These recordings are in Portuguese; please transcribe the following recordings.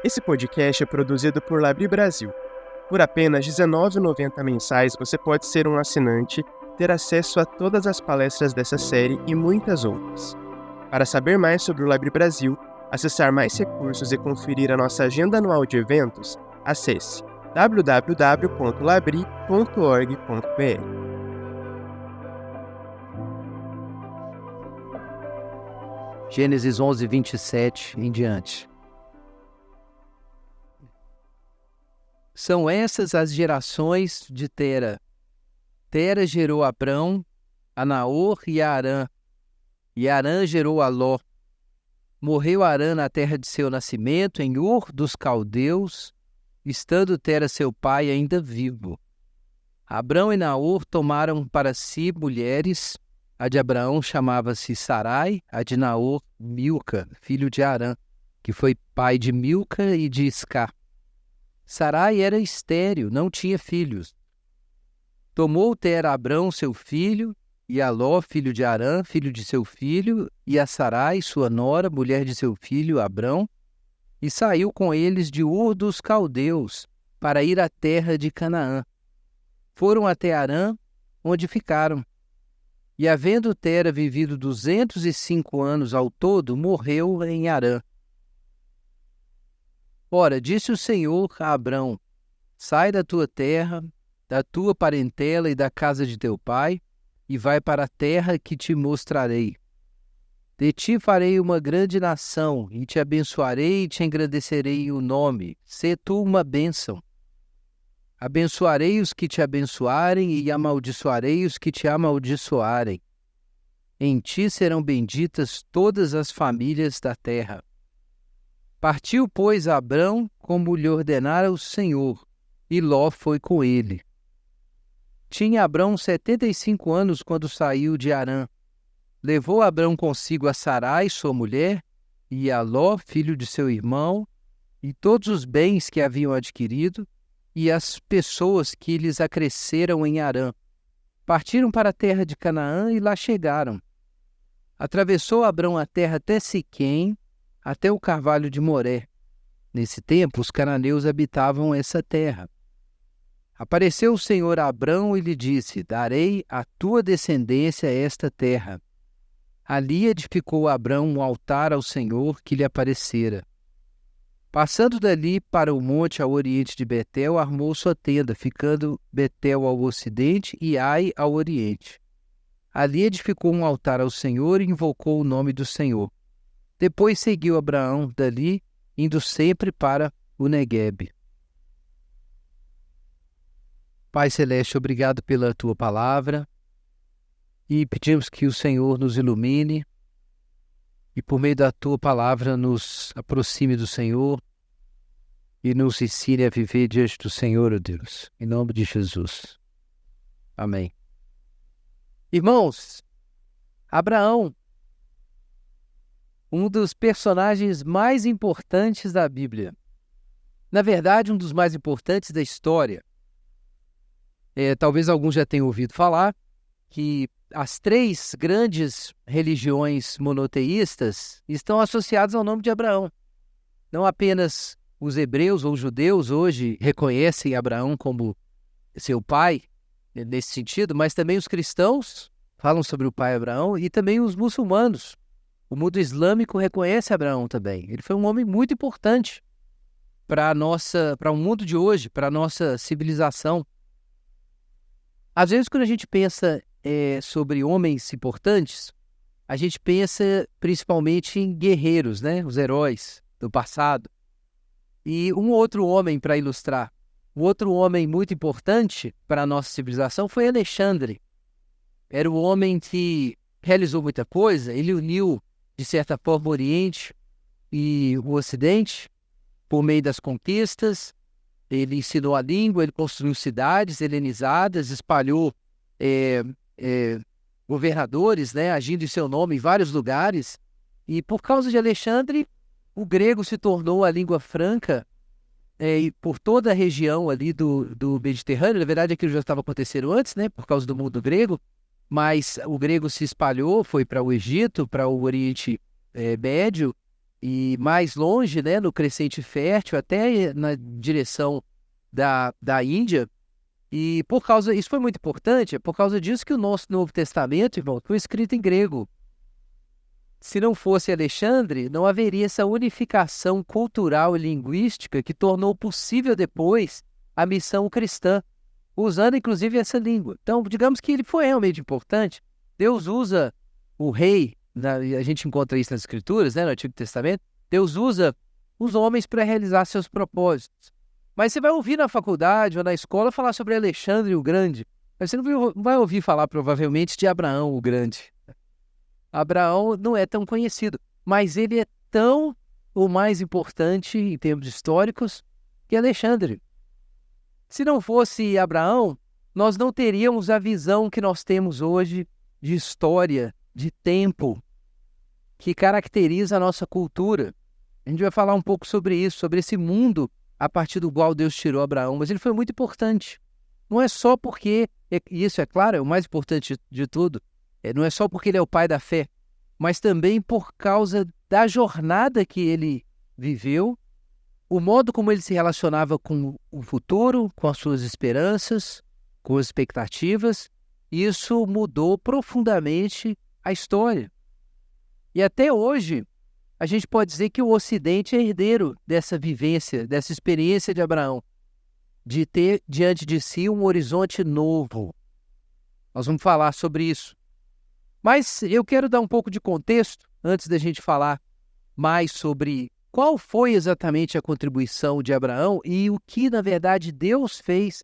Esse podcast é produzido por Labri Brasil. Por apenas R$ 19,90 mensais, você pode ser um assinante, ter acesso a todas as palestras dessa série e muitas outras. Para saber mais sobre o Labri Brasil, acessar mais recursos e conferir a nossa agenda anual de eventos, acesse www.labri.org.br. Gênesis 11, 27 em diante. São essas as gerações de Tera. Tera gerou Abrão, a Naor e a Harã. E Harã gerou a Ló. Morreu Harã na terra de seu nascimento, em Ur dos Caldeus, estando Tera seu pai ainda vivo. Abrão e Naor tomaram para si mulheres. A de Abraão chamava-se Sarai, a de Naor, Milca, filho de Harã, que foi pai de Milca e de Iscá. Sarai era estéril, não tinha filhos. Tomou Tera Abrão, seu filho, e a Ló, filho de Harã, filho de seu filho, e a Sarai, sua nora, mulher de seu filho, Abrão, e saiu com eles de Ur dos Caldeus, para ir à terra de Canaã. Foram até Harã, onde ficaram. E havendo Tera vivido 205 anos ao todo, morreu em Harã. Ora, disse o Senhor a Abrão: sai da tua terra, da tua parentela e da casa de teu pai, e vai para a terra que te mostrarei. De ti farei uma grande nação, e te abençoarei e te engrandecerei o nome. Sê tu uma bênção. Abençoarei os que te abençoarem e amaldiçoarei os que te amaldiçoarem. Em ti serão benditas todas as famílias da terra. Partiu, pois, Abrão, como lhe ordenara o Senhor, e Ló foi com ele. Tinha Abrão 75 anos quando saiu de Harã. Levou Abrão consigo a Sarai, sua mulher, e a Ló, filho de seu irmão, e todos os bens que haviam adquirido, e as pessoas que lhes acresceram em Harã. Partiram para a terra de Canaã e lá chegaram. Atravessou Abrão a terra até Siquém, até o carvalho de Moré. Nesse tempo, os cananeus habitavam essa terra. Apareceu o Senhor a Abrão e lhe disse: darei à tua descendência esta terra. Ali edificou Abrão um altar ao Senhor que lhe aparecera. Passando dali para o monte ao oriente de Betel, armou sua tenda, ficando Betel ao ocidente e Ai ao oriente. Ali edificou um altar ao Senhor e invocou o nome do Senhor. Depois seguiu Abraão dali, indo sempre para o Neguebe. Pai Celeste, obrigado pela tua palavra e pedimos que o Senhor nos ilumine e por meio da tua palavra nos aproxime do Senhor e nos ensine a viver diante do Senhor, ó Deus, em nome de Jesus. Amém. Irmãos, Abraão, um dos personagens mais importantes da Bíblia. Na verdade, um dos mais importantes da história. Talvez alguns já tenham ouvido falar que as três grandes religiões monoteístas estão associadas ao nome de Abraão. Não apenas os hebreus ou judeus hoje reconhecem Abraão como seu pai, nesse sentido, mas também os cristãos falam sobre o pai Abraão e também os muçulmanos. O mundo islâmico reconhece Abraão também. Ele foi um homem muito importante para o mundo de hoje, para a nossa civilização. Às vezes, quando a gente pensa sobre homens importantes, a gente pensa principalmente em guerreiros, né? Os heróis do passado. E um outro homem, para ilustrar, um outro homem muito importante para a nossa civilização foi Alexandre. Era o homem que realizou muita coisa, ele uniu, de certa forma, o Oriente e o Ocidente por meio das conquistas. Ele ensinou a língua, ele construiu cidades helenizadas, espalhou governadores, né, agindo em seu nome em vários lugares. E por causa de Alexandre, o grego se tornou a língua franca e por toda a região ali do Mediterrâneo. Na verdade, aquilo já estava acontecendo antes, né, por causa do mundo grego, mas o grego se espalhou, foi para o Egito, para o Oriente Médio, e mais longe, né, no Crescente Fértil, até na direção da Índia. E isso foi muito importante, é por causa disso que o nosso Novo Testamento, irmão, foi escrito em grego. Se não fosse Alexandre, não haveria essa unificação cultural e linguística que tornou possível depois a missão cristã, usando inclusive essa língua. Então, digamos que ele foi realmente importante. Deus usa o rei, a gente encontra isso nas Escrituras, né, no Antigo Testamento. Deus usa os homens para realizar seus propósitos. Mas você vai ouvir na faculdade ou na escola falar sobre Alexandre o Grande, mas você não vai ouvir falar provavelmente de Abraão o Grande. Abraão não é tão conhecido, mas ele é tão ou mais importante em termos históricos que Alexandre. Se não fosse Abraão, nós não teríamos a visão que nós temos hoje de história, de tempo, que caracteriza a nossa cultura. A gente vai falar um pouco sobre isso, sobre esse mundo a partir do qual Deus tirou Abraão, mas ele foi muito importante. Não é só porque, e isso é claro, é o mais importante de tudo, não é só porque ele é o pai da fé, mas também por causa da jornada que ele viveu, o modo como ele se relacionava com o futuro, com as suas esperanças, com as expectativas. Isso mudou profundamente a história. E até hoje, a gente pode dizer que o Ocidente é herdeiro dessa vivência, dessa experiência de Abraão, de ter diante de si um horizonte novo. Nós vamos falar sobre isso. Mas eu quero dar um pouco de contexto antes da gente falar mais sobre qual foi exatamente a contribuição de Abraão e o que, na verdade, Deus fez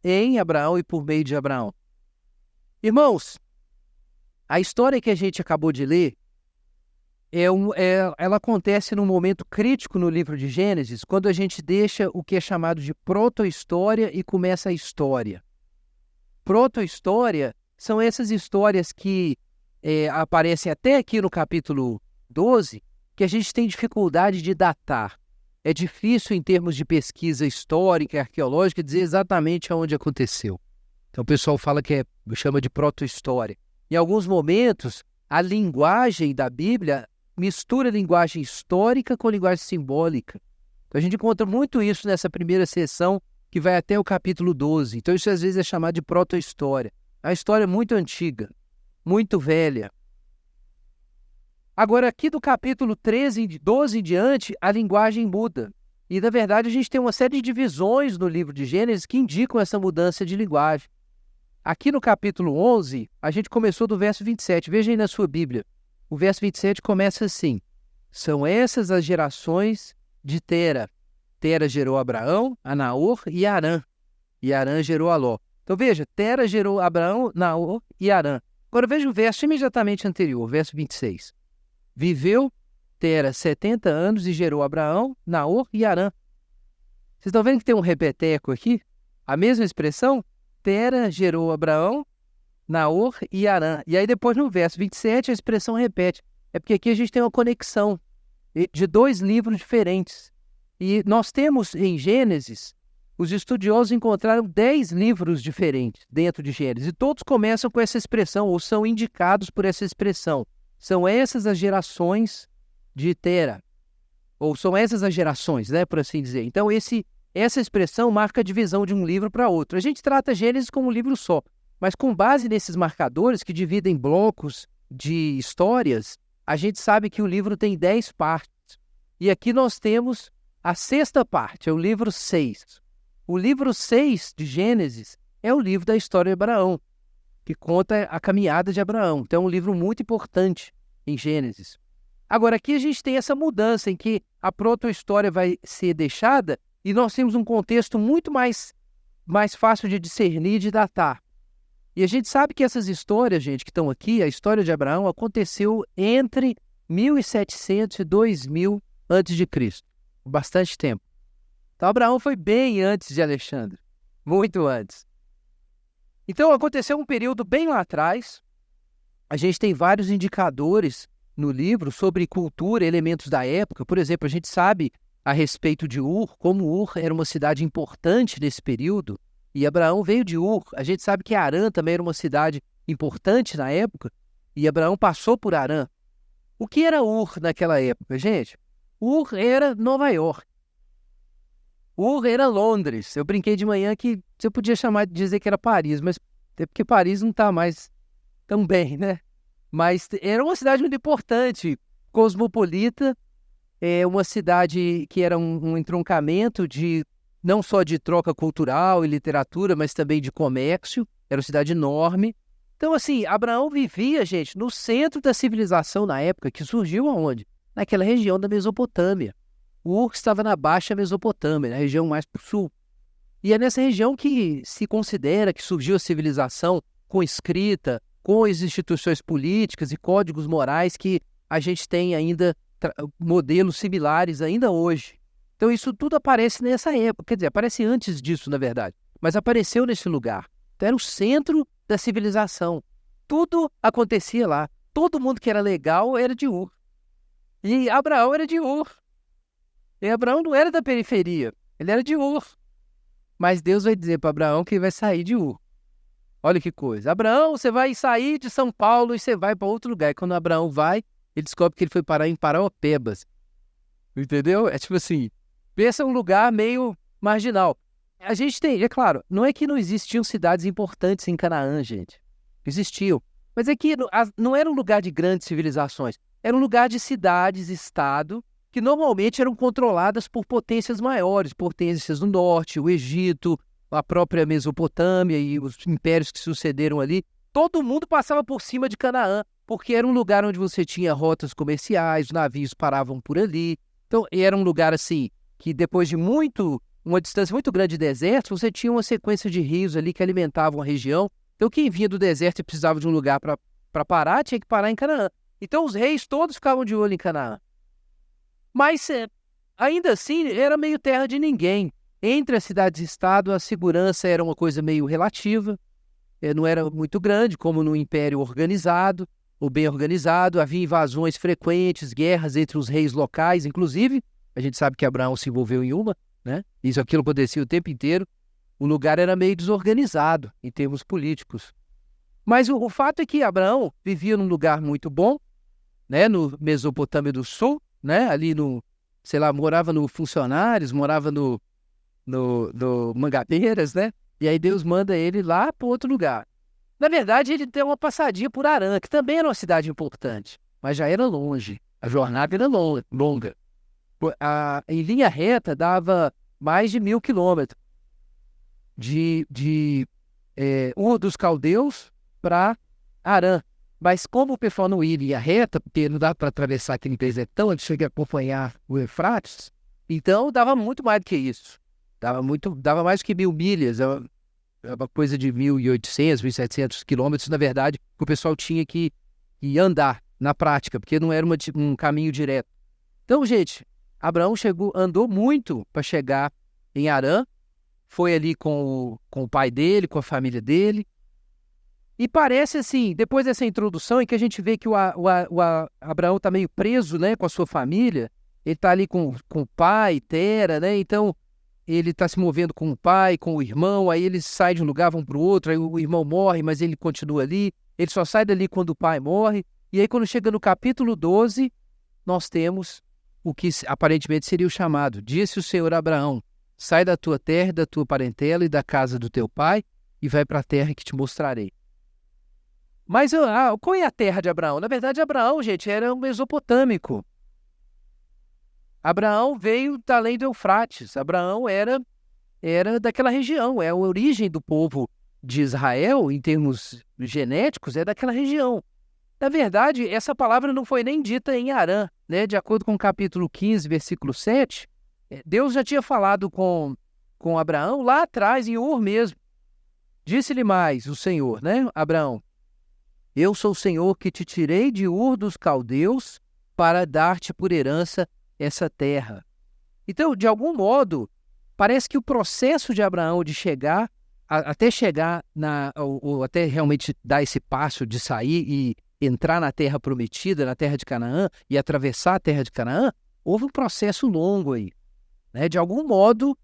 em Abraão e por meio de Abraão. Irmãos, a história que a gente acabou de ler, ela acontece num momento crítico no livro de Gênesis, quando a gente deixa o que é chamado de proto-história e começa a história. Proto-história são essas histórias que aparecem até aqui no capítulo 12, que a gente tem dificuldade de datar. É difícil, em termos de pesquisa histórica e arqueológica, dizer exatamente aonde aconteceu. Então o pessoal fala chama de proto-história. Em alguns momentos, a linguagem da Bíblia mistura linguagem histórica com linguagem simbólica. Então a gente encontra muito isso nessa primeira seção, que vai até o capítulo 12. Então isso às vezes é chamado de proto-história. É uma história muito antiga, muito velha. Agora, aqui do capítulo 12 em diante, a linguagem muda. E, na verdade, a gente tem uma série de divisões no livro de Gênesis que indicam essa mudança de linguagem. Aqui no capítulo 11, a gente começou do verso 27. Veja aí na sua Bíblia. O verso 27 começa assim: são essas as gerações de Tera. Tera gerou Abraão, a Naor e Arã. E Arã gerou a Ló. Então veja, Tera gerou Abraão, Naor e Arã. Agora veja o verso imediatamente anterior, verso 26. Viveu Tera 70 anos e gerou Abraão, Naor e Arã. Vocês estão vendo que tem um repeteco aqui? A mesma expressão? Tera gerou Abraão, Naor e Arã. E aí depois no verso 27 a expressão repete. É porque aqui a gente tem uma conexão de dois livros diferentes. E nós temos em Gênesis, os estudiosos encontraram 10 livros diferentes dentro de Gênesis. E todos começam com essa expressão, ou são indicados por essa expressão. São essas as gerações de Tera. Ou são essas as gerações, né, por assim dizer. Então essa expressão marca a divisão de um livro para outro. A gente trata Gênesis como um livro só. Mas com base nesses marcadores que dividem blocos de histórias, a gente sabe que o livro tem 10 partes. E aqui nós temos a 6ª parte, é o livro 6. O livro 6 de Gênesis é o livro da história de Abraão, que conta a caminhada de Abraão. Então é um livro muito importante em Gênesis. Agora aqui a gente tem essa mudança em que a proto-história vai ser deixada e nós temos um contexto muito mais fácil de discernir e de datar. E a gente sabe que essas histórias, gente, que estão aqui, a história de Abraão aconteceu entre 1700 e 2000 a.C., bastante tempo. Então Abraão foi bem antes de Alexandre, muito antes. Então aconteceu um período bem lá atrás. A gente tem vários indicadores no livro sobre cultura, elementos da época. Por exemplo, a gente sabe a respeito de Ur, como Ur era uma cidade importante nesse período, e Abraão veio de Ur. A gente sabe que Harã também era uma cidade importante na época, e Abraão passou por Harã. O que era Ur naquela época, gente? Ur era Nova York. Ur era Londres. Eu brinquei de manhã que você podia dizer que era Paris, mas até porque Paris não está mais tão bem, né? Mas era uma cidade muito importante, cosmopolita, uma cidade que era um entroncamento não só de troca cultural e literatura, mas também de comércio. Era uma cidade enorme. Então, assim, Abraão vivia, gente, no centro da civilização na época, que surgiu aonde? Naquela região da Mesopotâmia. Ur estava na Baixa Mesopotâmia, na região mais para o sul. E é nessa região que se considera que surgiu a civilização com escrita, com as instituições políticas e códigos morais que a gente tem ainda modelos similares ainda hoje. Então isso tudo aparece nessa época, quer dizer, aparece antes disso, na verdade, mas apareceu nesse lugar. Então era o centro da civilização. Tudo acontecia lá. Todo mundo que era legal era de Ur. E Abraão era de Ur. E Abraão não era da periferia, ele era de Ur. Mas Deus vai dizer para Abraão que ele vai sair de Ur. Olha que coisa. Abraão, você vai sair de São Paulo e você vai para outro lugar. E quando Abraão vai, ele descobre que ele foi parar em Paraopebas. Entendeu? É tipo assim, pensa um lugar meio marginal. A gente tem, é claro, não é que não existiam cidades importantes em Canaã, gente. Existiam. Mas é que não era um lugar de grandes civilizações. Era um lugar de cidades, estado, que normalmente eram controladas por potências maiores, potências do norte, o Egito, a própria Mesopotâmia e os impérios que sucederam ali. Todo mundo passava por cima de Canaã, porque era um lugar onde você tinha rotas comerciais, os navios paravam por ali. Então, era um lugar assim, que depois de uma distância muito grande de deserto, você tinha uma sequência de rios ali que alimentavam a região. Então, quem vinha do deserto e precisava de um lugar para parar, tinha que parar em Canaã. Então, os reis todos ficavam de olho em Canaã. Mas, ainda assim, era meio terra de ninguém. Entre as cidades-estado, a segurança era uma coisa meio relativa. Não era muito grande, como no Império organizado, ou bem organizado. Havia invasões frequentes, guerras entre os reis locais. Inclusive, a gente sabe que Abraão se envolveu em uma, né? Aquilo acontecia o tempo inteiro. O lugar era meio desorganizado em termos políticos. Mas o fato é que Abraão vivia num lugar muito bom, né? No Mesopotâmia do Sul, né? Ali morava no Funcionários, morava no Mangabeiras, né? E aí Deus manda ele lá para outro lugar. Na verdade, ele deu uma passadinha por Harã, que também era uma cidade importante, mas já era longe. A jornada era longa. Em linha reta, dava mais de 1.000 quilômetros de Ur dos Caldeus para Harã. Mas como o pessoal não ia em linha reta, porque não dá para atravessar aquele desertão, ele chega a acompanhar o Eufrates, então dava muito mais do que isso. Dava mais do que 1.000 milhas, uma coisa de 1.800, 1.700 quilômetros, na verdade, que o pessoal tinha que andar na prática, porque não era um caminho direto. Então, gente, Abraão andou muito para chegar em Harã, foi ali com o pai dele, com a família dele. E parece assim, depois dessa introdução em que a gente vê que o Abraão está meio preso, né, com a sua família, ele está ali com o pai, Tera, né, então ele está se movendo com o pai, com o irmão, aí eles saem de um lugar, vão para o outro, aí o irmão morre, mas ele continua ali, ele só sai dali quando o pai morre, e aí quando chega no capítulo 12, nós temos o que aparentemente seria o chamado: disse o Senhor a Abraão, sai da tua terra, da tua parentela e da casa do teu pai, e vai para a terra que te mostrarei. Mas qual é a terra de Abraão? Na verdade, Abraão, gente, era um mesopotâmico. Abraão veio da além do Eufrates. Abraão era daquela região, é a origem do povo de Israel, em termos genéticos, é daquela região. Na verdade, essa palavra não foi nem dita em Harã, né? De acordo com o capítulo 15, versículo 7, Deus já tinha falado com Abraão lá atrás, em Ur mesmo. Disse-lhe mais o Senhor, né, Abraão: eu sou o Senhor que te tirei de Ur dos Caldeus para dar-te por herança essa terra. Então, de algum modo, parece que o processo de Abraão de chegar, até chegar ou até realmente dar esse passo de sair e entrar na terra prometida, na terra de Canaã, e atravessar a terra de Canaã, houve um processo longo aí, né? De algum modo,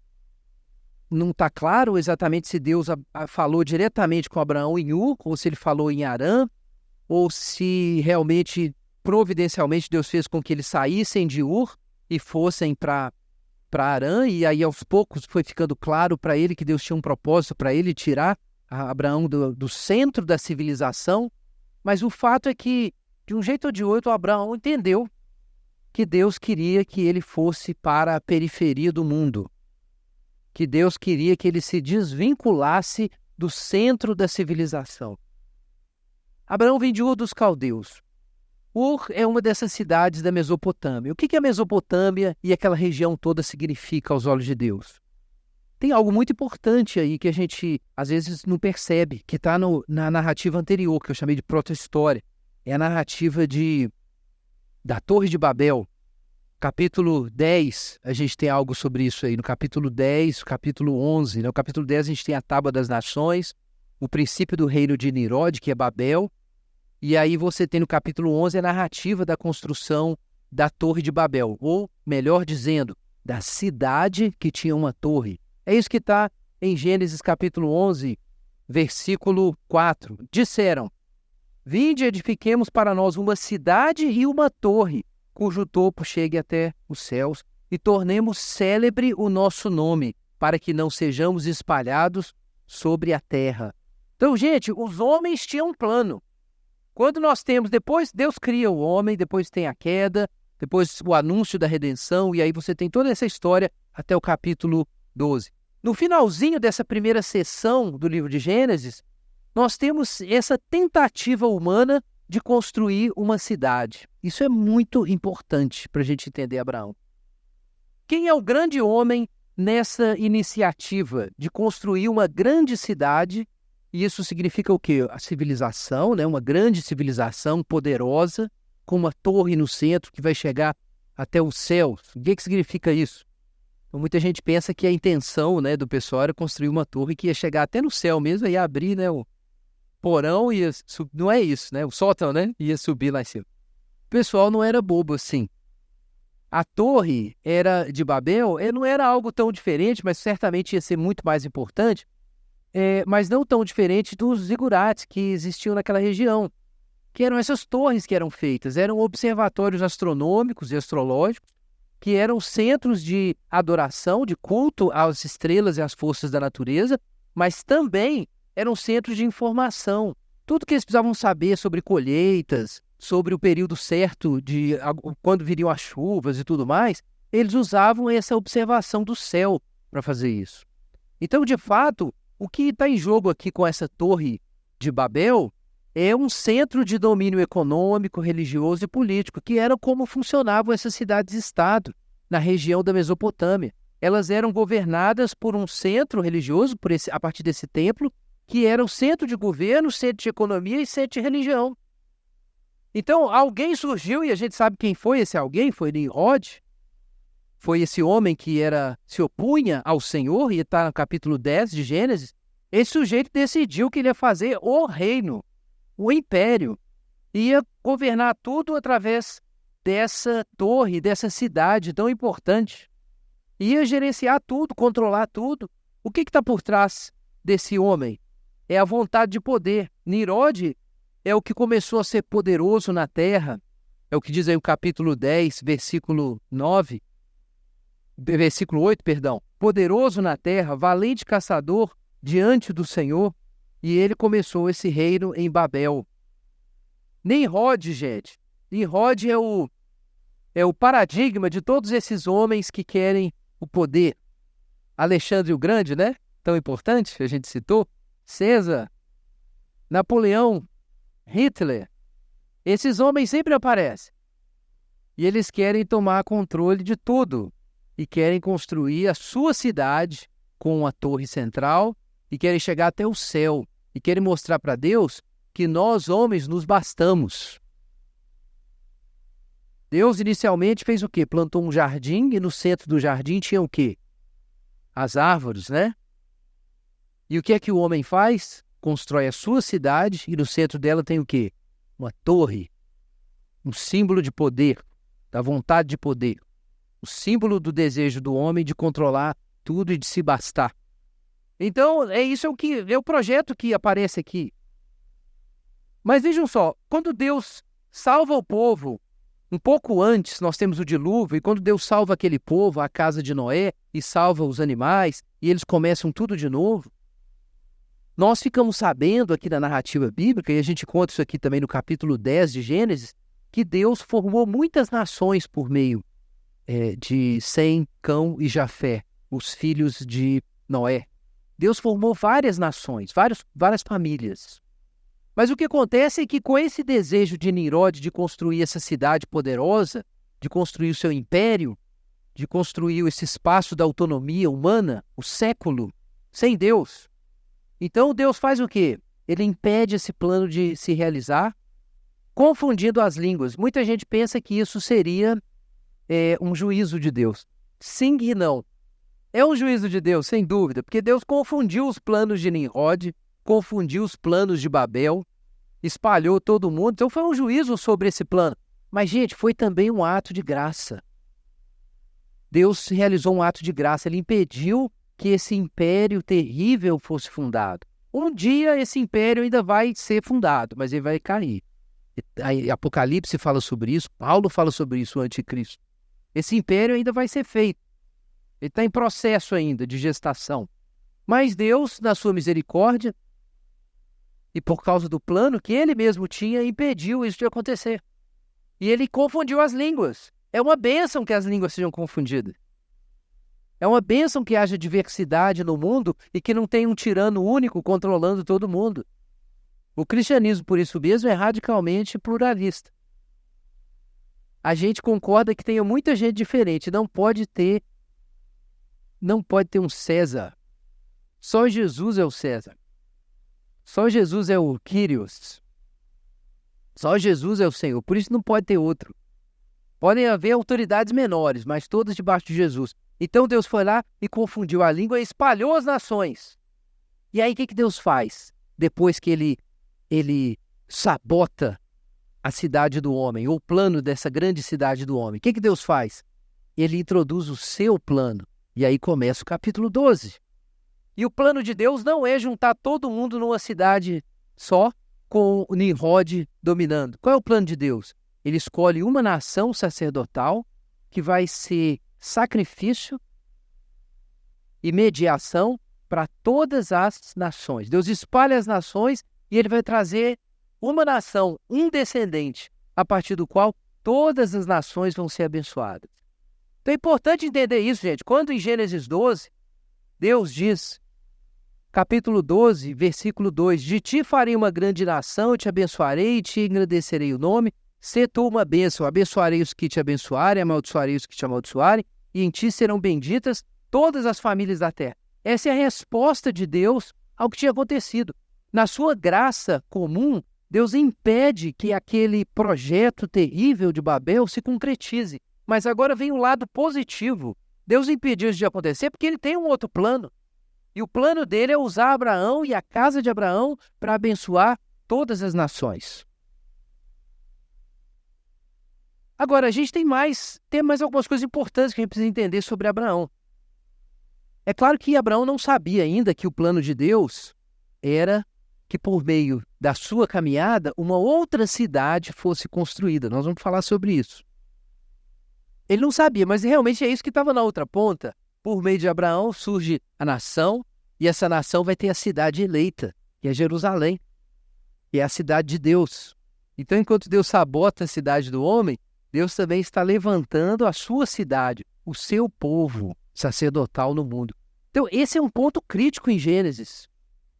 não está claro exatamente se Deus falou diretamente com Abraão em Ur, ou se ele falou em Harã, ou se realmente, providencialmente, Deus fez com que eles saíssem de Ur e fossem para Harã, e aí aos poucos foi ficando claro para ele que Deus tinha um propósito para ele tirar Abraão do centro da civilização. Mas o fato é que, de um jeito ou de outro, Abraão entendeu que Deus queria que ele fosse para a periferia do mundo, que Deus queria que ele se desvinculasse do centro da civilização. Abraão vem de Ur dos Caldeus. Ur é uma dessas cidades da Mesopotâmia. O que a Mesopotâmia e aquela região toda significa aos olhos de Deus? Tem algo muito importante aí que a gente, às vezes, não percebe, que está na narrativa anterior, que eu chamei de proto-história. É a narrativa da Torre de Babel. Capítulo 10, a gente tem algo sobre isso aí. No capítulo 10, capítulo 11. No capítulo 10, a gente tem a Tábua das Nações, o princípio do reino de Nimrod, que é Babel. E aí você tem no capítulo 11 a narrativa da construção da Torre de Babel. Ou, melhor dizendo, da cidade que tinha uma torre. É isso que está em Gênesis capítulo 11, versículo 4. Disseram: vinde, edifiquemos para nós uma cidade e uma torre, cujo topo chegue até os céus, e tornemos célebre o nosso nome, para que não sejamos espalhados sobre a terra. Então, gente, os homens tinham um plano. Quando nós temos, depois Deus cria o homem, depois tem a queda, depois o anúncio da redenção, e aí você tem toda essa história até o capítulo 12. No finalzinho dessa primeira sessão do livro de Gênesis, nós temos essa tentativa humana de construir uma cidade. Isso é muito importante para a gente entender Abraão. Quem é o grande homem nessa iniciativa de construir uma grande cidade? E isso significa o quê? A civilização, né? Uma grande civilização poderosa, com uma torre no centro que vai chegar até os céus. O que significa isso? Então, muita gente pensa que a intenção, né, do pessoal era construir uma torre que ia chegar até no céu mesmo, ia abrir, né, o porão, não é isso, né? O sótão, né? Ia subir lá em cima. O pessoal não era bobo assim. A torre de Babel não era algo tão diferente, mas certamente ia ser muito mais importante, mas não tão diferente dos zigurates que existiam naquela região, que eram essas torres que eram feitas. Eram observatórios astronômicos e astrológicos, que eram centros de adoração, de culto às estrelas e às forças da natureza, mas também eram centros de informação. Tudo que eles precisavam saber sobre colheitas, sobre o período certo de quando viriam as chuvas e tudo mais, eles usavam essa observação do céu para fazer isso. Então, de fato, o que está em jogo aqui com essa torre de Babel é um centro de domínio econômico, religioso e político, que era como funcionavam essas cidades-estado na região da Mesopotâmia. Elas eram governadas por um centro religioso, a partir desse templo, que era o centro de governo, centro de economia e centro de religião. Então, alguém surgiu, e a gente sabe quem foi esse alguém, foi Nimrod, foi esse homem que se opunha ao Senhor, e está no capítulo 10 de Gênesis. Esse sujeito decidiu que ele ia fazer o reino, o império, ia governar tudo através dessa torre, dessa cidade tão importante. Ia gerenciar tudo, controlar tudo. O que está por trás desse homem? É a vontade de poder. Nimrod é o que começou a ser poderoso na terra. É o que diz aí o capítulo 10, versículo 8, perdão. Poderoso na terra, valente caçador diante do Senhor. E ele começou esse reino em Babel. Nimrod, gente. Nimrod é o paradigma de todos esses homens que querem o poder. Alexandre o Grande, né? Tão importante, a gente citou. César, Napoleão, Hitler. Esses homens sempre aparecem. E eles querem tomar controle de tudo. E querem construir a sua cidade com uma torre central. E querem chegar até o céu. E querem mostrar para Deus que nós, homens, nos bastamos. Deus inicialmente fez o quê? Plantou um jardim e no centro do jardim tinha o quê? As árvores, né? E o que é que o homem faz? Constrói a sua cidade e no centro dela tem o quê? Uma torre. Um símbolo de poder, da vontade de poder. O símbolo do desejo do homem de controlar tudo e de se bastar. Então, isso é o projeto que aparece aqui. Mas vejam só, quando Deus salva o povo Um pouco antes, nós temos o dilúvio, e quando Deus salva aquele povo, a casa de Noé, e salva os animais, e eles começam tudo de novo, nós ficamos sabendo aqui na narrativa bíblica, e a gente conta isso aqui também no capítulo 10 de Gênesis, que Deus formou muitas nações por meio de Sem, Cão e Jafé, os filhos de Noé. Deus formou várias nações, várias famílias. Mas o que acontece é que com esse desejo de Nimrod de construir essa cidade poderosa, de construir o seu império, de construir esse espaço da autonomia humana, o século, sem Deus. Então Deus faz o quê? Ele impede esse plano de se realizar, confundindo as línguas. Muita gente pensa que isso seria um juízo de Deus. Sim e não. É um juízo de Deus, sem dúvida, porque Deus confundiu os planos de Nimrod, confundiu os planos de Babel, espalhou todo mundo. Então foi um juízo sobre esse plano. Mas, gente, foi também um ato de graça. Deus realizou um ato de graça. Ele impediu que esse império terrível fosse fundado. Um dia esse império ainda vai ser fundado, mas ele vai cair. Apocalipse fala sobre isso, Paulo fala sobre isso, o anticristo. Esse império ainda vai ser feito. Ele está em processo ainda de gestação. Mas Deus, na sua misericórdia, e por causa do plano que ele mesmo tinha, impediu isso de acontecer. E ele confundiu as línguas. É uma bênção que as línguas sejam confundidas. É uma bênção que haja diversidade no mundo e que não tenha um tirano único controlando todo mundo. O cristianismo, por isso mesmo, é radicalmente pluralista. A gente concorda que tenha muita gente diferente. Não pode ter um César. Só Jesus é o César. Só Jesus é o Kyrios. Só Jesus é o Senhor. Por isso não pode ter outro. Podem haver autoridades menores, mas todas debaixo de Jesus. Então Deus foi lá e confundiu a língua e espalhou as nações. E aí o que Deus faz? Depois que ele sabota a cidade do homem, ou o plano dessa grande cidade do homem, o que Deus faz? Ele introduz o seu plano. E aí começa o capítulo 12. E o plano de Deus não é juntar todo mundo numa cidade só, com o Nimrod dominando. Qual é o plano de Deus? Ele escolhe uma nação sacerdotal que vai ser sacrifício e mediação para todas as nações. Deus espalha as nações e ele vai trazer uma nação, um descendente, a partir do qual todas as nações vão ser abençoadas. Então é importante entender isso, gente. Quando em Gênesis 12, Deus diz, capítulo 12, versículo 2, de ti farei uma grande nação, te abençoarei e te engrandecerei o nome, se tu uma bênção, abençoarei os que te abençoarem, amaldiçoarei os que te amaldiçoarem, e em ti serão benditas todas as famílias da terra. Essa é a resposta de Deus ao que tinha acontecido. Na sua graça comum, Deus impede que aquele projeto terrível de Babel se concretize. Mas agora vem o lado positivo. Deus impediu isso de acontecer porque ele tem um outro plano. E o plano dele é usar Abraão e a casa de Abraão para abençoar todas as nações. Agora, a gente tem mais algumas coisas importantes que a gente precisa entender sobre Abraão. É claro que Abraão não sabia ainda que o plano de Deus era que por meio da sua caminhada, uma outra cidade fosse construída. Nós vamos falar sobre isso. Ele não sabia, mas realmente é isso que estava na outra ponta. Por meio de Abraão surge a nação, e essa nação vai ter a cidade eleita, que é Jerusalém, que é a cidade de Deus. Então, enquanto Deus sabota a cidade do homem, Deus também está levantando a sua cidade, o seu povo sacerdotal no mundo. Então, esse é um ponto crítico em Gênesis.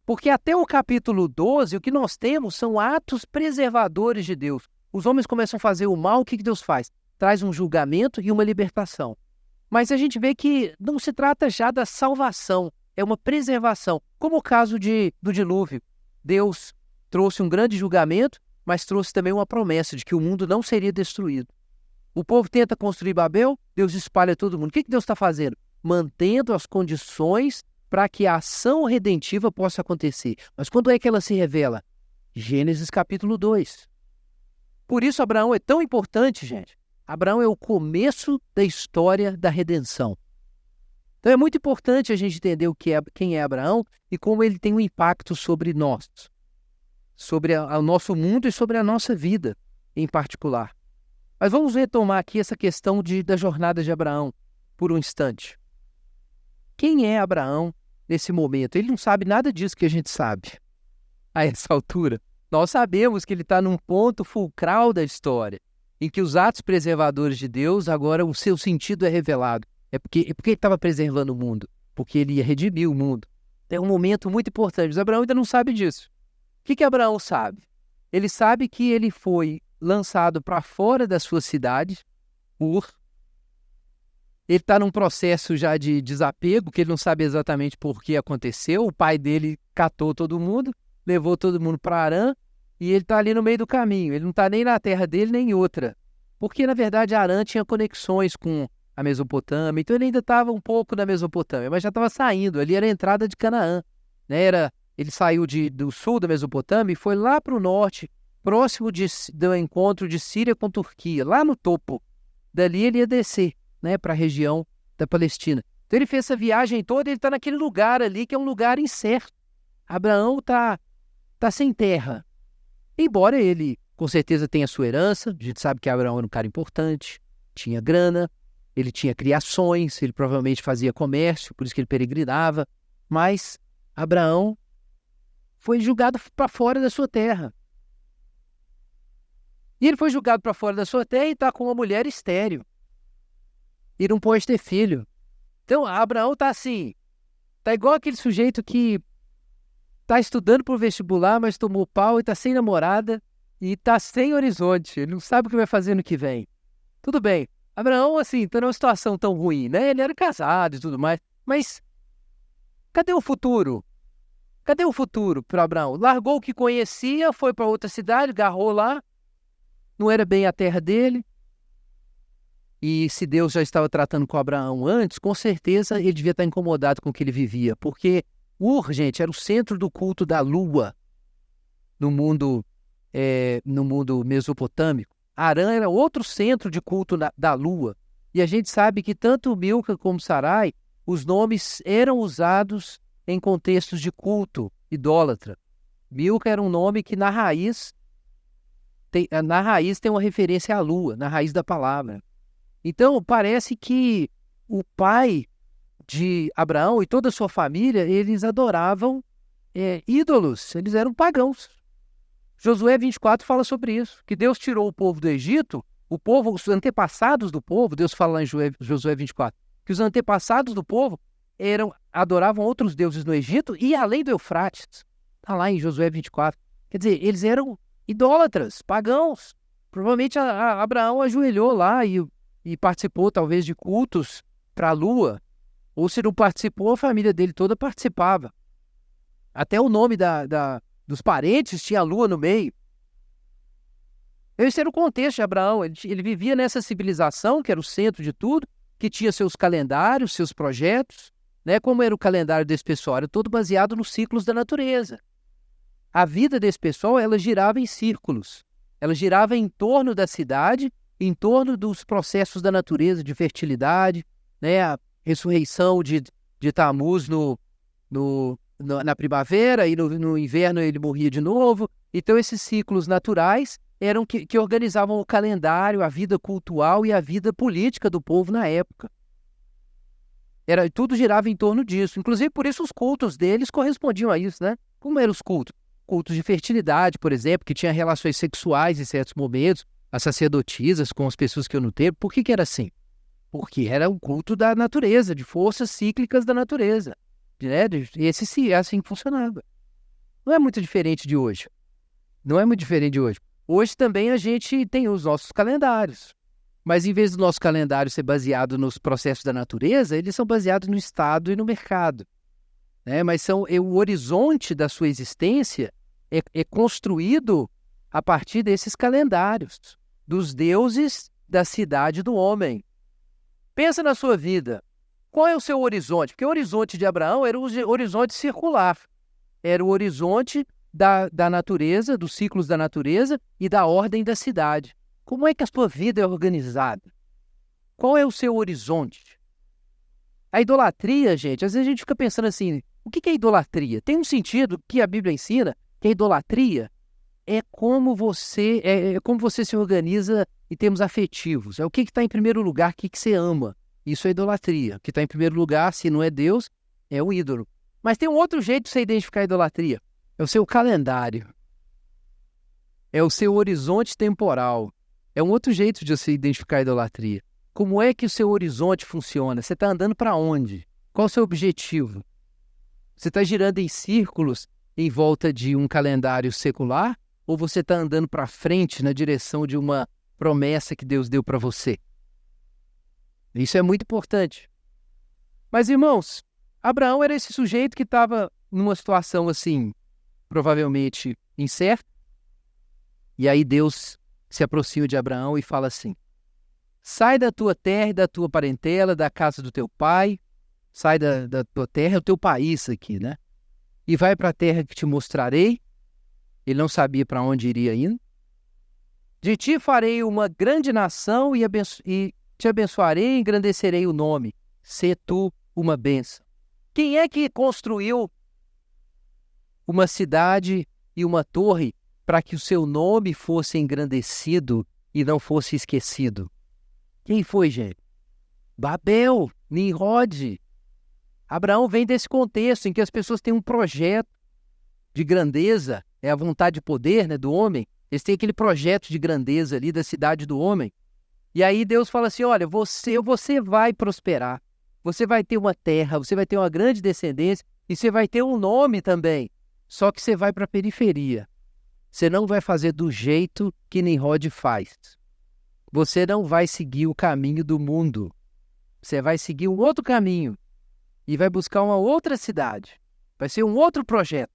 Porque até o capítulo 12, o que nós temos são atos preservadores de Deus. Os homens começam a fazer o mal, o que Deus faz? Traz um julgamento e uma libertação. Mas a gente vê que não se trata já da salvação, é uma preservação. Como o caso do dilúvio. Deus trouxe um grande julgamento, mas trouxe também uma promessa de que o mundo não seria destruído. O povo tenta construir Babel, Deus espalha todo mundo. O que Deus está fazendo? Mantendo as condições para que a ação redentiva possa acontecer. Mas quando é que ela se revela? Gênesis capítulo 2. Por isso Abraão é tão importante, gente. Abraão é o começo da história da redenção. Então é muito importante a gente entender quem é Abraão e como ele tem um impacto sobre nós, sobre o nosso mundo e sobre a nossa vida em particular. Mas vamos retomar aqui essa questão da jornada de Abraão por um instante. Quem é Abraão nesse momento? Ele não sabe nada disso que a gente sabe a essa altura. Nós sabemos que ele está num ponto fulcral da história, em que os atos preservadores de Deus, agora o seu sentido é revelado. É porque ele estava preservando o mundo, porque ele ia redimir o mundo. É um momento muito importante, mas Abraão ainda não sabe disso. O que Abraão sabe? Ele sabe que ele foi lançado para fora da sua cidade, Ur. Ele está num processo já de desapego, que ele não sabe exatamente por que aconteceu. O pai dele catou todo mundo, levou todo mundo para Harã, e ele está ali no meio do caminho. Ele não está nem na terra dele, nem em outra. Porque, na verdade, Harã tinha conexões com a Mesopotâmia, então ele ainda estava um pouco na Mesopotâmia, mas já estava saindo. Ali era a entrada de Canaã, né? Ele saiu do sul da Mesopotâmia e foi lá para o norte, próximo do encontro de Síria com Turquia, lá no topo. Dali ele ia descer, né, para a região da Palestina. Então ele fez essa viagem toda, ele está naquele lugar ali, que é um lugar incerto. Abraão está sem terra. Embora ele, com certeza, tenha sua herança, a gente sabe que Abraão era um cara importante, tinha grana, ele tinha criações, ele provavelmente fazia comércio, por isso que ele peregrinava, mas Abraão foi julgado para fora da sua terra. E ele foi julgado para fora da sua terra e está com uma mulher estéril. E não pode ter filho. Então, Abraão está assim, está igual aquele sujeito que está estudando para o vestibular, mas tomou pau e está sem namorada e está sem horizonte. Ele não sabe o que vai fazer no que vem. Tudo bem. Abraão, assim, está numa situação tão ruim, né? Ele era casado e tudo mais. Mas cadê o futuro? Cadê o futuro para Abraão? Largou o que conhecia, foi para outra cidade, agarrou lá. Não era bem a terra dele. E se Deus já estava tratando com Abraão antes, com certeza ele devia estar incomodado com o que ele vivia. Porque Ur, gente, era o centro do culto da lua no mundo mesopotâmico. Harã era outro centro de culto da lua. E a gente sabe que tanto Milca como Sarai, os nomes eram usados em contextos de culto idólatra. Milca era um nome que na raiz tem uma referência à lua, na raiz da palavra. Então, parece que o pai de Abraão e toda a sua família, eles adoravam ídolos, eles eram pagãos. Josué 24 fala sobre isso, que Deus tirou o povo do Egito, os antepassados do povo, Deus fala lá em Josué 24, que os antepassados do povo adoravam outros deuses no Egito e além do Eufrates. Está lá em Josué 24. Quer dizer, eles eram idólatras, pagãos. Provavelmente Abraão ajoelhou lá e participou talvez de cultos para a lua, ou se não participou, a família dele toda participava. Até o nome dos parentes tinha a lua no meio. Esse era o contexto de Abraão. Ele vivia nessa civilização, que era o centro de tudo, que tinha seus calendários, seus projetos, né? Como era o calendário desse pessoal? Era todo baseado nos ciclos da natureza. A vida desse pessoal, ela girava em círculos. Ela girava em torno da cidade, em torno dos processos da natureza, de fertilidade, né? A ressurreição de Tamuz na primavera, e no inverno ele morria de novo. Então esses ciclos naturais eram que organizavam o calendário, a vida cultural e a vida política do povo na época. Tudo girava em torno disso. Inclusive, por isso os cultos deles correspondiam a isso, né? Como eram os cultos? Cultos de fertilidade, por exemplo, que tinha relações sexuais em certos momentos, as sacerdotisas com as pessoas que iam no templo. Por que era assim? Porque era um culto da natureza, de forças cíclicas da natureza. Né? Assim funcionava. Não é muito diferente de hoje. Não é muito diferente de hoje. Hoje também a gente tem os nossos calendários. Mas em vez do nosso calendário ser baseado nos processos da natureza, eles são baseados no Estado e no mercado. Né? Mas o horizonte da sua existência é construído a partir desses calendários, dos deuses da cidade do homem. Pensa na sua vida. Qual é o seu horizonte? Porque o horizonte de Abraão era o horizonte circular. Era o horizonte da natureza, dos ciclos da natureza e da ordem da cidade. Como é que a sua vida é organizada? Qual é o seu horizonte? A idolatria, gente, às vezes a gente fica pensando assim, o que é idolatria? Tem um sentido que a Bíblia ensina que a idolatria é como você se organiza em termos afetivos. É o que está em primeiro lugar, o que você ama. Isso é idolatria. O que está em primeiro lugar, se não é Deus, é o ídolo. Mas tem um outro jeito de você identificar a idolatria. É o seu calendário. É o seu horizonte temporal. É um outro jeito de você identificar a idolatria. Como é que o seu horizonte funciona? Você está andando para onde? Qual o seu objetivo? Você está girando em círculos em volta de um calendário secular? Ou você está andando para frente na direção de uma promessa que Deus deu para você? Isso é muito importante. Mas, irmãos, Abraão era esse sujeito que estava numa situação assim, provavelmente incerta. E aí Deus se aproxima de Abraão e fala assim: sai da tua terra e da tua parentela, da casa do teu pai, sai da tua terra, é o teu país aqui, né? E vai para a terra que te mostrarei. Ele não sabia para onde iria ainda. De ti farei uma grande nação e te abençoarei e engrandecerei o nome. Sê tu uma bênção. Quem é que construiu uma cidade e uma torre para que o seu nome fosse engrandecido e não fosse esquecido? Quem foi, gente? Babel, Nimrod. Abraão vem desse contexto em que as pessoas têm um projeto de grandeza, é a vontade de poder, né, do homem. Eles têm aquele projeto de grandeza ali da cidade do homem. E aí Deus fala assim: olha, você vai prosperar, você vai ter uma terra, você vai ter uma grande descendência e você vai ter um nome também. Só que você vai para a periferia. Você não vai fazer do jeito que Nimrod faz. Você não vai seguir o caminho do mundo. Você vai seguir um outro caminho e vai buscar uma outra cidade. Vai ser um outro projeto.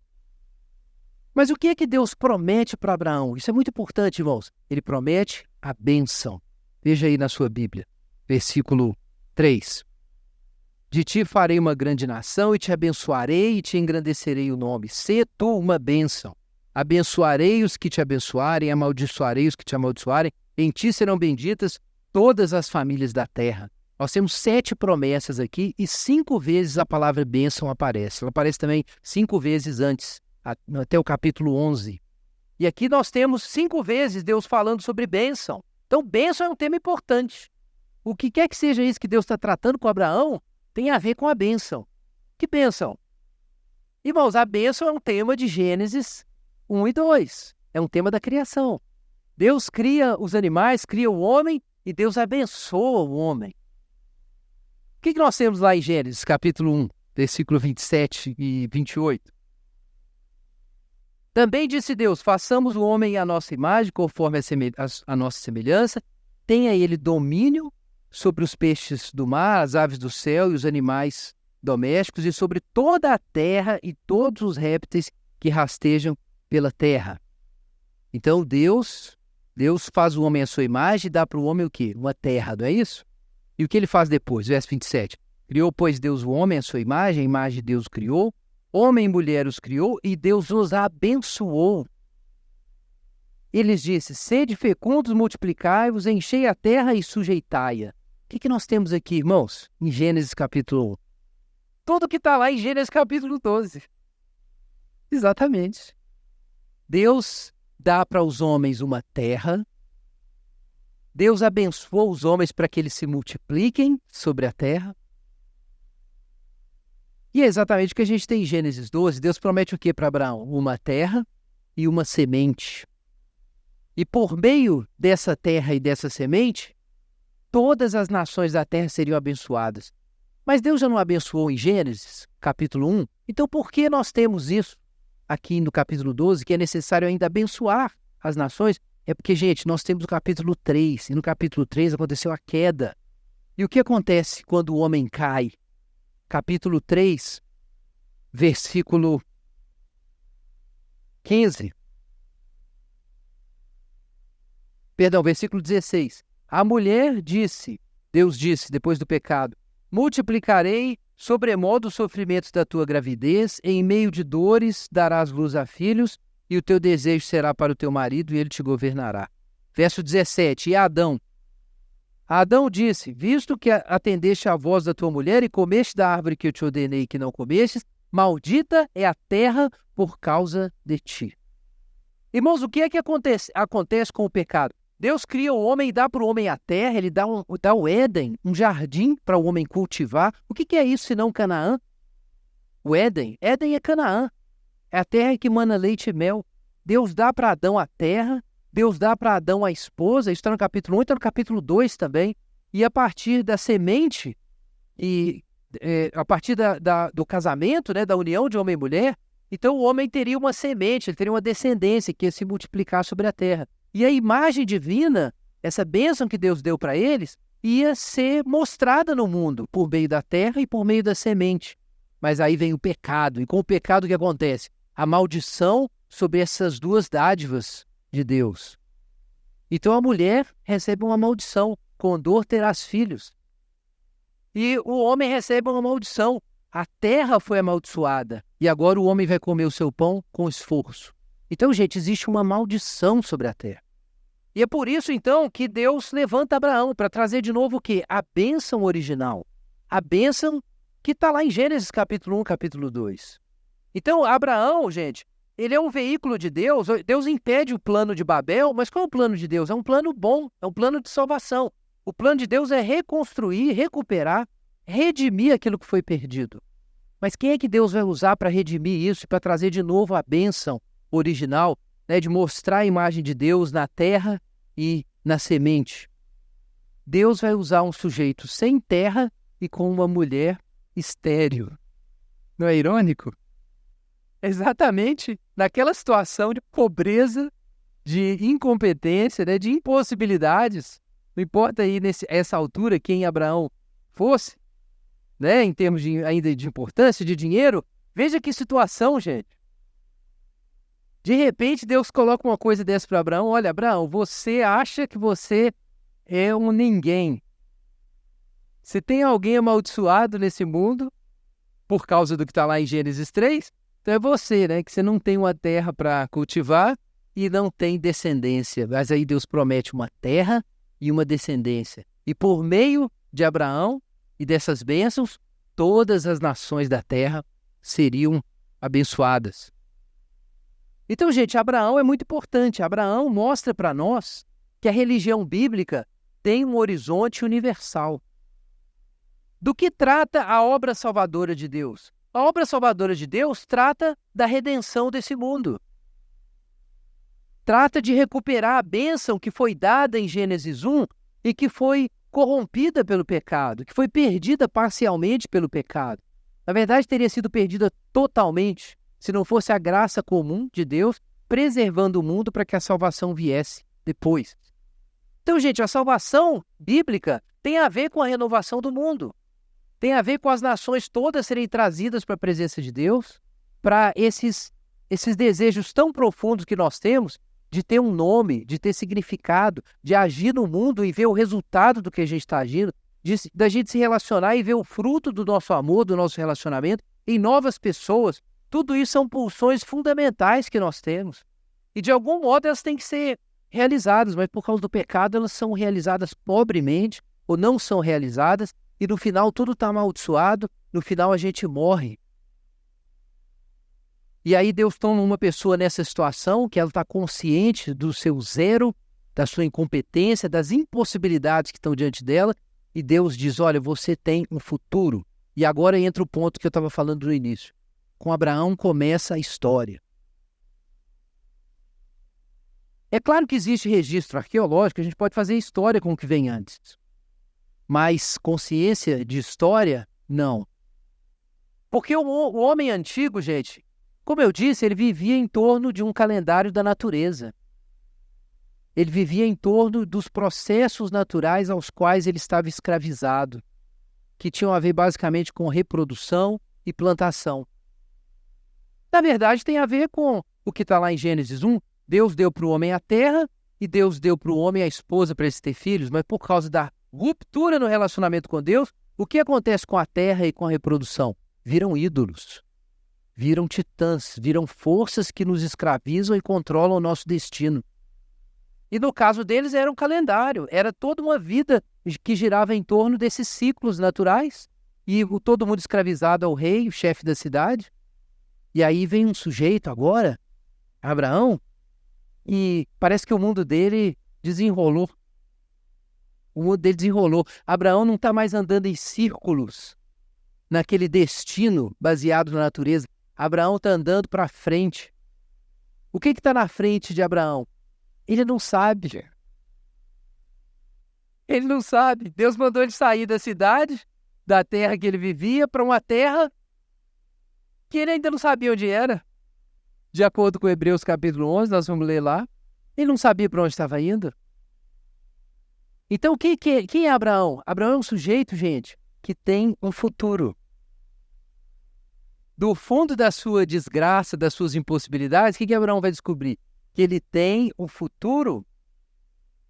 Mas o que é que Deus promete para Abraão? Isso é muito importante, irmãos. Ele promete a bênção. Veja aí na sua Bíblia, versículo 3. De ti farei uma grande nação e te abençoarei e te engrandecerei o nome. Sê tu uma bênção. Abençoarei os que te abençoarem, amaldiçoarei os que te amaldiçoarem. Em ti serão benditas todas as famílias da terra. Nós temos 7 promessas aqui e 5 vezes a palavra bênção aparece. Ela aparece também 5 vezes antes, até o capítulo 11. E aqui nós temos 5 vezes Deus falando sobre bênção. Então, bênção é um tema importante. O que quer que seja isso que Deus está tratando com Abraão, tem a ver com a bênção. Que bênção? Irmãos, a bênção é um tema de Gênesis 1 e 2. É um tema da criação. Deus cria os animais, cria o homem e Deus abençoa o homem. O que nós temos lá em Gênesis, capítulo 1, versículo 27 e 28? Também disse Deus: façamos o homem à nossa imagem, conforme a nossa semelhança. Tenha ele domínio sobre os peixes do mar, as aves do céu e os animais domésticos, e sobre toda a terra e todos os répteis que rastejam pela terra. Então Deus faz o homem à sua imagem e dá para o homem o quê? Uma terra, não é isso? E o que ele faz depois? Verso 27. Criou, pois, Deus o homem à sua imagem, a imagem de Deus criou. Homem e mulher os criou e Deus os abençoou. Ele lhes disse: sede fecundos, multiplicai-vos, enchei a terra e sujeitai-a. O que nós temos aqui, irmãos, em Gênesis capítulo 1? Tudo que está lá em Gênesis capítulo 12. Exatamente. Deus dá para os homens uma terra. Deus abençoa os homens para que eles se multipliquem sobre a terra. E é exatamente o que a gente tem em Gênesis 12. Deus promete o que para Abraão? Uma terra e uma semente. E por meio dessa terra e dessa semente, todas as nações da terra seriam abençoadas. Mas Deus já não abençoou em Gênesis, capítulo 1? Então por que nós temos isso aqui no capítulo 12, que é necessário ainda abençoar as nações? É porque, gente, nós temos o capítulo 3, e no capítulo 3 aconteceu a queda. E o que acontece quando o homem cai? Capítulo 3, versículo 15. Perdão, versículo 16. A mulher disse, Deus disse, depois do pecado: multiplicarei sobremodo os sofrimentos da tua gravidez, em meio de dores darás luz a filhos, e o teu desejo será para o teu marido, e ele te governará. Verso 17. E Adão disse: visto que atendeste à voz da tua mulher e comeste da árvore que eu te ordenei que não comestes, maldita é a terra por causa de ti. Irmãos, o que é que acontece com o pecado? Deus cria o homem e dá para o homem a terra, ele dá o Éden, um jardim para o homem cultivar. O que é isso senão Canaã? O Éden é Canaã, é a terra que mana leite e mel. Deus dá para Adão a terra, Deus dá para Adão a esposa, isso está no capítulo 1 e está no capítulo 2 também. E a partir da semente, a partir do casamento, né, da união de homem e mulher, então o homem teria uma semente, ele teria uma descendência que ia se multiplicar sobre a terra. E a imagem divina, essa bênção que Deus deu para eles, ia ser mostrada no mundo por meio da terra e por meio da semente. Mas aí vem o pecado. E com o pecado o que acontece? A maldição sobre essas duas dádivas de Deus. Então a mulher recebe uma maldição. Com dor terás filhos. E o homem recebe uma maldição. A terra foi amaldiçoada. E agora o homem vai comer o seu pão com esforço. Então, gente, existe uma maldição sobre a terra. E é por isso, então, que Deus levanta Abraão para trazer de novo o quê? A bênção original. A bênção que está lá em Gênesis capítulo 1, capítulo 2. Então, Abraão, gente, ele é um veículo de Deus. Deus impede o plano de Babel, mas qual é o plano de Deus? É um plano bom, é um plano de salvação. O plano de Deus é reconstruir, recuperar, redimir aquilo que foi perdido. Mas quem é que Deus vai usar para redimir isso, para trazer de novo a bênção original, né, de mostrar a imagem de Deus na terra e na semente? Deus vai usar um sujeito sem terra e com uma mulher estéril. Não é irônico? Exatamente naquela situação de pobreza, de incompetência, né, de impossibilidades. Não importa aí essa altura quem Abraão fosse, né, em termos ainda de importância, de dinheiro. Veja que situação, gente. De repente, Deus coloca uma coisa dessa para Abraão. Olha, Abraão, você acha que você é um ninguém. Se tem alguém amaldiçoado nesse mundo, por causa do que está lá em Gênesis 3, então é você, né? Que você não tem uma terra para cultivar e não tem descendência. Mas aí Deus promete uma terra e uma descendência. E por meio de Abraão e dessas bênçãos, todas as nações da terra seriam abençoadas. Então, gente, Abraão é muito importante. Abraão mostra para nós que a religião bíblica tem um horizonte universal. Do que trata a obra salvadora de Deus? A obra salvadora de Deus trata da redenção desse mundo. Trata de recuperar a bênção que foi dada em Gênesis 1 e que foi corrompida pelo pecado, que foi perdida parcialmente pelo pecado. Na verdade, teria sido perdida totalmente se não fosse a graça comum de Deus preservando o mundo para que a salvação viesse depois. Então, gente, a salvação bíblica tem a ver com a renovação do mundo. Tem a ver com as nações todas serem trazidas para a presença de Deus, para esses desejos tão profundos que nós temos de ter um nome, de ter significado, de agir no mundo e ver o resultado do que a gente está agindo, da gente se relacionar e ver o fruto do nosso amor, do nosso relacionamento em novas pessoas. Tudo isso são pulsões fundamentais que nós temos. E de algum modo elas têm que ser realizadas, mas por causa do pecado elas são realizadas pobremente ou não são realizadas. E no final tudo está amaldiçoado, no final a gente morre. E aí Deus toma uma pessoa nessa situação que ela está consciente do seu zero, da sua incompetência, das impossibilidades que estão diante dela, e Deus diz, olha, você tem um futuro. E agora entra o ponto que eu estava falando no início. Com Abraão começa a história. É claro que existe registro arqueológico, a gente pode fazer história com o que vem antes. Mas consciência de história, não. Porque o homem antigo, gente, como eu disse, ele vivia em torno de um calendário da natureza. Ele vivia em torno dos processos naturais aos quais ele estava escravizado, que tinham a ver basicamente com reprodução e plantação. Na verdade, tem a ver com o que está lá em Gênesis 1. Deus deu para o homem a terra e Deus deu para o homem a esposa para eles ter filhos, mas por causa da ruptura no relacionamento com Deus, o que acontece com a terra e com a reprodução? Viram ídolos, viram titãs, viram forças que nos escravizam e controlam o nosso destino. E no caso deles era um calendário, era toda uma vida que girava em torno desses ciclos naturais e todo mundo escravizado ao rei, o chefe da cidade. E aí vem um sujeito agora, Abraão, e parece que o mundo dele desenrolou. O mundo dele desenrolou. Abraão não está mais andando em círculos, naquele destino baseado na natureza. Abraão está andando para frente. O que está na frente de Abraão? Ele não sabe. Ele não sabe. Deus mandou ele sair da cidade, da terra que ele vivia, para uma terra que ele ainda não sabia onde era. De acordo com Hebreus capítulo 11, nós vamos ler lá. Ele não sabia para onde estava indo. Então, quem é Abraão? Abraão é um sujeito, gente, que tem um futuro. Do fundo da sua desgraça, das suas impossibilidades, o que Abraão vai descobrir? Que ele tem um futuro.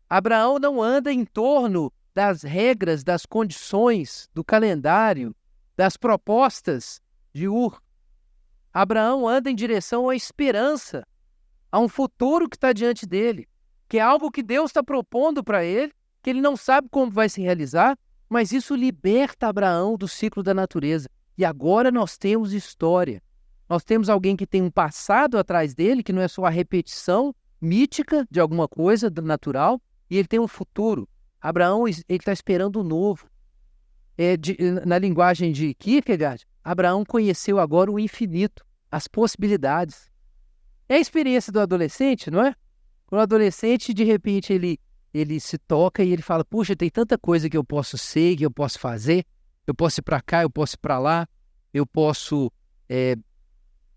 Abraão não anda em torno das regras, das condições, do calendário, das propostas de Ur. Abraão anda em direção à esperança, a um futuro que está diante dele, que é algo que Deus está propondo para ele, que ele não sabe como vai se realizar, mas isso liberta Abraão do ciclo da natureza. E agora nós temos história. Nós temos alguém que tem um passado atrás dele, que não é só a repetição mítica de alguma coisa natural, e ele tem um futuro. Abraão está esperando o novo. Na linguagem de Kierkegaard, Abraão conheceu agora o infinito, as possibilidades. É a experiência do adolescente, não é? O adolescente, de repente, ele se toca e ele fala, puxa, tem tanta coisa que eu posso ser, que eu posso fazer. Eu posso ir para cá, eu posso ir para lá, eu posso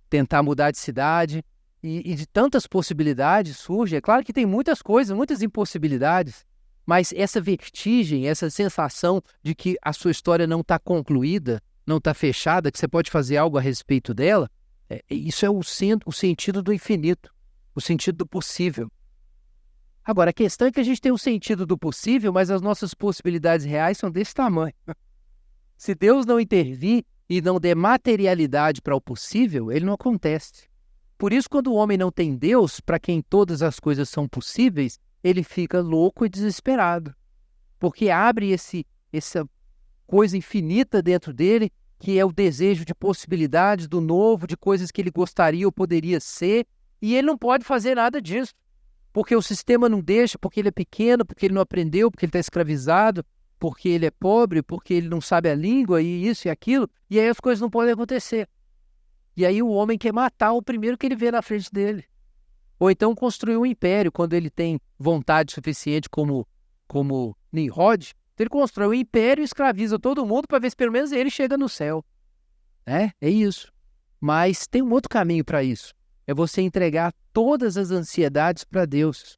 tentar mudar de cidade. E de tantas possibilidades surge. É claro que tem muitas coisas, muitas impossibilidades, mas essa vertigem, essa sensação de que a sua história não está concluída, não está fechada, que você pode fazer algo a respeito dela, isso é o sentido do infinito, o sentido do possível. Agora, a questão é que a gente tem o sentido do possível, mas as nossas possibilidades reais são desse tamanho. Se Deus não intervir e não der materialidade para o possível, ele não acontece. Por isso, quando o homem não tem Deus, para quem todas as coisas são possíveis, ele fica louco e desesperado. Porque abre essa coisa infinita dentro dele, que é o desejo de possibilidades, do novo, de coisas que ele gostaria ou poderia ser, e ele não pode fazer nada disso. Porque o sistema não deixa, porque ele é pequeno, porque ele não aprendeu, porque ele está escravizado, porque ele é pobre, porque ele não sabe a língua e isso e aquilo, e aí as coisas não podem acontecer. E aí o homem quer matar o primeiro que ele vê na frente dele. Ou então construir um império, quando ele tem vontade suficiente como Nimrod, então ele constrói um império e escraviza todo mundo para ver se pelo menos ele chega no céu. É isso. Mas tem um outro caminho para isso. É você entregar todas as ansiedades para Deus.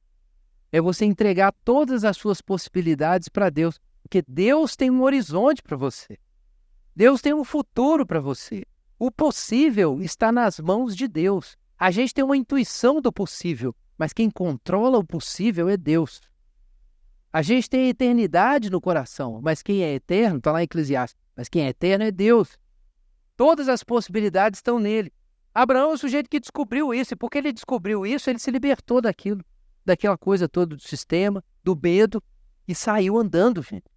É você entregar todas as suas possibilidades para Deus. Porque Deus tem um horizonte para você. Deus tem um futuro para você. O possível está nas mãos de Deus. A gente tem uma intuição do possível, mas quem controla o possível é Deus. A gente tem a eternidade no coração, mas quem é eterno, está lá em Eclesiastes, mas quem é eterno é Deus. Todas as possibilidades estão nele. Abraão é o sujeito que descobriu isso, e porque ele descobriu isso, ele se libertou daquela coisa toda do sistema, do medo, e saiu andando, gente.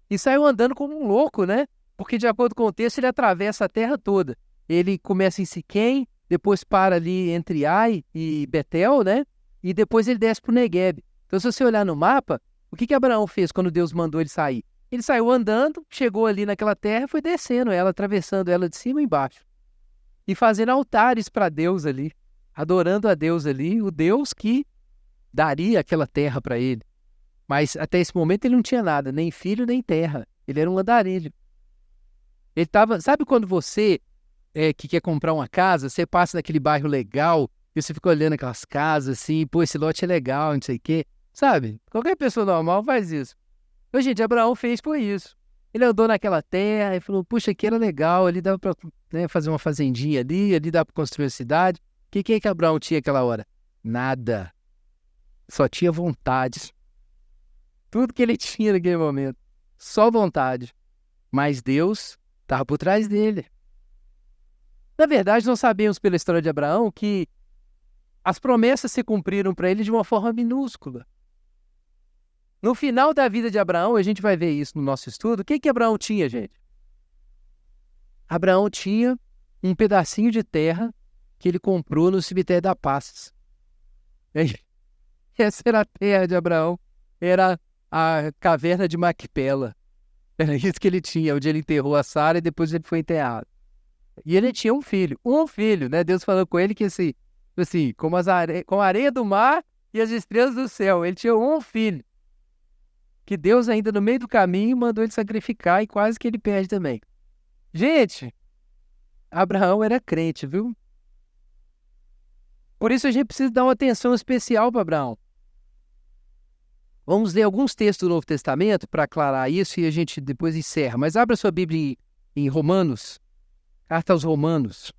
E saiu andando como um louco, né? Porque, de acordo com o texto, ele atravessa a terra toda. Ele começa em Siquém, depois para ali entre Ai e Betel, né? E depois ele desce para o Neguebe. Então, se você olhar no mapa, o que Abraão fez quando Deus mandou ele sair? Ele saiu andando, chegou ali naquela terra e foi descendo ela, atravessando ela de cima e embaixo. E fazendo altares para Deus ali, adorando a Deus ali, o Deus que daria aquela terra para ele. Mas até esse momento ele não tinha nada, nem filho, nem terra. Ele era um andarilho. Ele estava... Sabe quando você que quer comprar uma casa, você passa naquele bairro legal e você fica olhando aquelas casas assim, pô, esse lote é legal, não sei o quê. Sabe? Qualquer pessoa normal faz isso. Mas, gente, Abraão fez foi isso. Ele andou naquela terra e falou, puxa, aqui era legal, ali dava para fazer uma fazendinha ali dava para construir a cidade. O que Abraão tinha aquela hora? Nada. Só tinha vontade. Tudo que ele tinha naquele momento. Só vontade. Mas Deus estava por trás dele. Na verdade, nós sabemos pela história de Abraão que as promessas se cumpriram para ele de uma forma minúscula. No final da vida de Abraão, a gente vai ver isso no nosso estudo, o que Abraão tinha, gente? Abraão tinha um pedacinho de terra que ele comprou no cemitério da Paz. Essa era a terra de Abraão, era a caverna de Macpela. Era isso que ele tinha, onde ele enterrou a Sara e depois ele foi enterrado. E ele tinha um filho, né? Deus falou com ele que assim, como a areia do mar e as estrelas do céu. Ele tinha um filho, que Deus ainda no meio do caminho mandou ele sacrificar e quase que ele perde também. Gente, Abraão era crente, viu? Por isso a gente precisa dar uma atenção especial para Abraão. Vamos ler alguns textos do Novo Testamento para aclarar isso e a gente depois encerra. Mas abra sua Bíblia em Romanos, carta aos Romanos.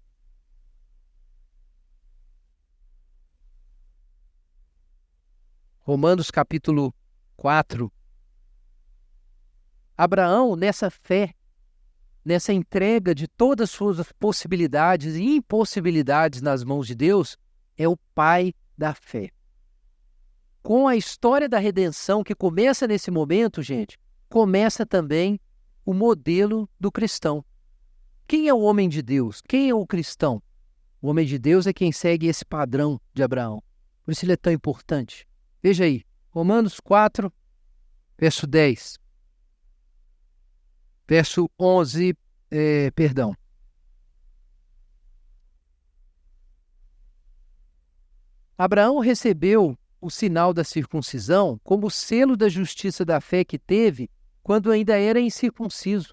Romanos capítulo 4. Abraão, nessa fé, nessa entrega de todas as suas possibilidades e impossibilidades nas mãos de Deus, é o pai da fé. Com a história da redenção que começa nesse momento, gente, começa também o modelo do cristão. Quem é o homem de Deus? Quem é o cristão? O homem de Deus é quem segue esse padrão de Abraão. Por isso ele é tão importante. Veja aí, Romanos 4, verso 10. Verso 11, perdão. Abraão recebeu o sinal da circuncisão como selo da justiça da fé que teve quando ainda era incircunciso,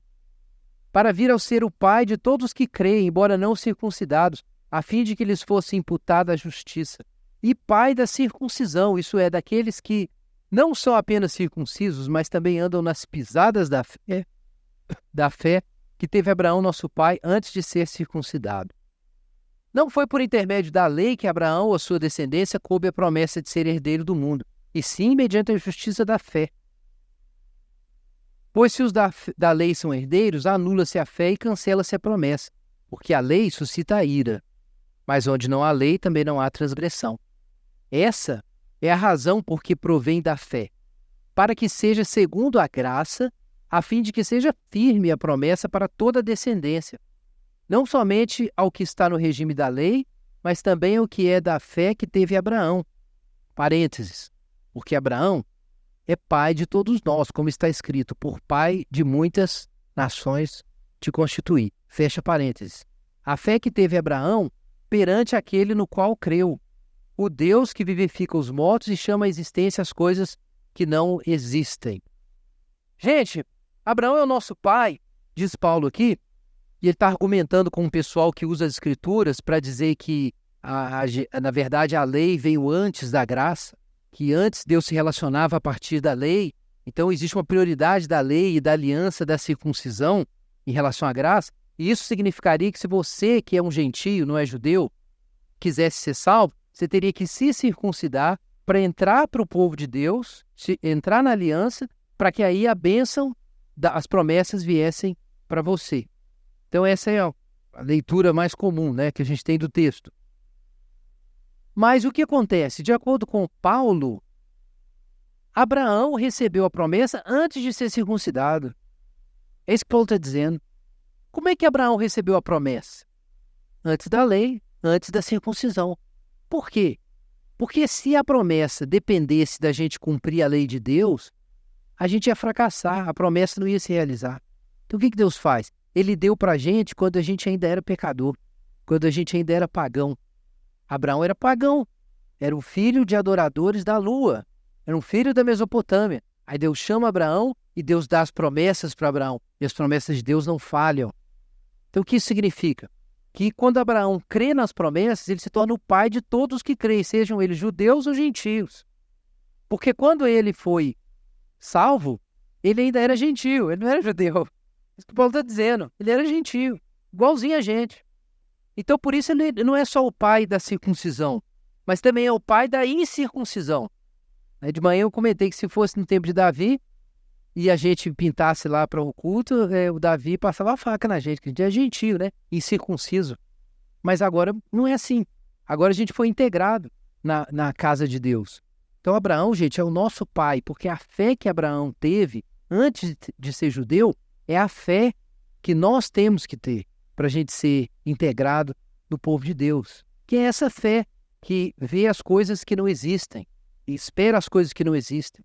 para vir ao ser o pai de todos que creem, embora não circuncidados, a fim de que lhes fosse imputada a justiça. E pai da circuncisão, isso é, daqueles que não são apenas circuncisos, mas também andam nas pisadas da fé que teve Abraão, nosso pai, antes de ser circuncidado. Não foi por intermédio da lei que Abraão ou a sua descendência coube a promessa de ser herdeiro do mundo, e sim mediante a justiça da fé. Pois se os da lei são herdeiros, anula-se a fé e cancela-se a promessa, porque a lei suscita a ira. Mas onde não há lei, também não há transgressão. Essa é a razão por que provém da fé, para que seja segundo a graça, a fim de que seja firme a promessa para toda a descendência, não somente ao que está no regime da lei, mas também ao que é da fé que teve Abraão. Parênteses, porque Abraão é pai de todos nós, como está escrito, por pai de muitas nações te constituí. Fecha parênteses. A fé que teve Abraão perante aquele no qual creu, o Deus que vivifica os mortos e chama à existência as coisas que não existem. Gente, Abraão é o nosso pai, diz Paulo aqui, e ele está argumentando com um pessoal que usa as escrituras para dizer que, na verdade, a lei veio antes da graça, que antes Deus se relacionava a partir da lei, então existe uma prioridade da lei e da aliança da circuncisão em relação à graça, e isso significaria que se você, que é um gentio, não é judeu, quisesse ser salvo, você teria que se circuncidar para entrar para o povo de Deus, entrar na aliança, para que aí a bênção, as promessas viessem para você. Então essa é a leitura mais comum, né, que a gente tem do texto. Mas o que acontece? De acordo com Paulo, Abraão recebeu a promessa antes de ser circuncidado. É isso que Paulo está dizendo. Como é que Abraão recebeu a promessa? Antes da lei, antes da circuncisão. Por quê? Porque se a promessa dependesse da gente cumprir a lei de Deus, a gente ia fracassar, a promessa não ia se realizar. Então o que Deus faz? Ele deu para a gente quando a gente ainda era pecador, quando a gente ainda era pagão. Abraão era pagão, era um filho de adoradores da lua, era um filho da Mesopotâmia. Aí Deus chama Abraão e Deus dá as promessas para Abraão, e as promessas de Deus não falham. Então o que isso significa? Que quando Abraão crê nas promessas, ele se torna o pai de todos que creem, sejam eles judeus ou gentios. Porque quando ele foi salvo, ele ainda era gentio, ele não era judeu. Isso que o Paulo está dizendo, ele era gentio, igualzinho a gente. Então, por isso, ele não é só o pai da circuncisão, mas também é o pai da incircuncisão. Aí de manhã eu comentei que se fosse no tempo de Davi, e a gente pintasse lá para o culto, o Davi passava a faca na gente, que a gente é gentio, né? Incircunciso. Mas agora não é assim. Agora a gente foi integrado na casa de Deus. Então, Abraão, gente, é o nosso pai, porque a fé que Abraão teve antes de ser judeu é a fé que nós temos que ter para a gente ser integrado no povo de Deus. Que é essa fé que vê as coisas que não existem e espera as coisas que não existem.